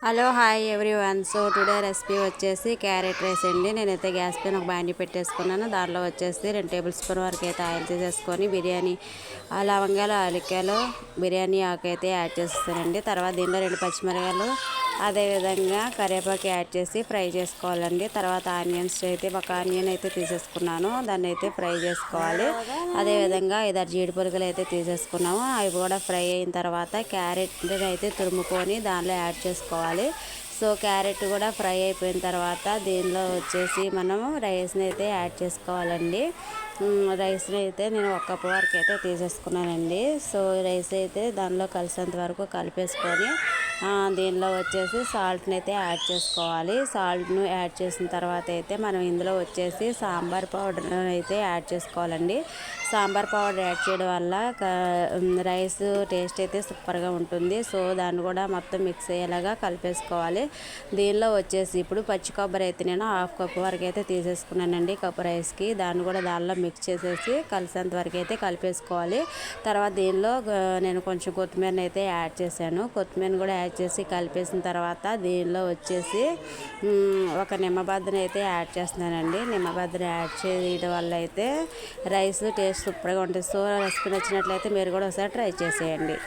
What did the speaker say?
Hello hi everyone. So today recipe వచ్చేసి carrot rice అండి. నేనైతే గ్యాస్ పైన ఒక బాండి పెట్టేసుకున్నాను. దాంట్లో వచ్చేసి 2 టేబుల్ స్పూన్ వరకు అయితే ఆయిల్ తీసేసుకొని బిర్యానీ లవంగాలు యాలక్కాయలు బిర్యానీ ఆకు అయితే యాడ్ చేస్తానండి. తర్వాత దీనిలో 2 పచ్చిమిరపకాయలు అదేవిధంగా కరివేపాకు యాడ్ చేసి ఫ్రై చేసుకోవాలండి. తర్వాత ఆనియన్స్ అయితే ఒక ఆనియన్ అయితే తీసేసుకున్నాను, దాన్ని అయితే ఫ్రై చేసుకోవాలి. అదేవిధంగా 5-6 జీడిపలుకులు అయితే తీసేసుకున్నాము, అవి కూడా ఫ్రై అయిన తర్వాత క్యారెట్ అయితే తురుముకొని దానిలో యాడ్ చేసుకోవాలి. సో క్యారెట్ కూడా ఫ్రై అయిపోయిన తర్వాత దీనిలో వచ్చేసి మనము రైస్ని అయితే యాడ్ చేసుకోవాలండి. రైస్ని అయితే నేను 1 కప్పు వరకు అయితే తీసేసుకున్నానండి. సో రైస్ అయితే దానిలో కలిసేంత వరకు కలిపేసుకొని దీనిలో వచ్చేసి సాల్ట్ని అయితే యాడ్ చేసుకోవాలి. సాల్ట్ను యాడ్ చేసిన తర్వాత అయితే మనం ఇందులో వచ్చేసి సాంబార్ పౌడర్ అయితే యాడ్ చేసుకోవాలండి. సాంబార్ పౌడర్ యాడ్ చేయడం వల్ల రైస్ టేస్ట్ అయితే సూపర్గా ఉంటుంది. సో దాన్ని కూడా మొత్తం మిక్స్ అయ్యేలాగా కలిపేసుకోవాలి. దీనిలో వచ్చేసి ఇప్పుడు పచ్చి కొబ్బరి అయితే నేను 1/2 కప్పు వరకు అయితే తీసేసుకున్నానండి కప్పు రైస్కి. దాన్ని కూడా దానిలో మిక్స్ చేసేసి కలిసేంత వరకు అయితే కలిపేసుకోవాలి. తర్వాత దీనిలో నేను కొంచెం కొత్తిమీరని అయితే యాడ్ చేశాను. కొత్తిమీరని కూడా యాడ్ చేసి కలిపేసిన తర్వాత దీనిలో వచ్చేసి ఒక నిమ్మబద్దని అయితే యాడ్ చేస్తున్నానండి. నిమ్మబద్దని యాడ్ చేయడం వల్ల అయితే రైస్ టేస్ట్ సూపర్గా ఉంటుంది. సో రెసిపీ నచ్చినట్లయితే మీరు కూడా ఒకసారి ట్రై చేసేయండి.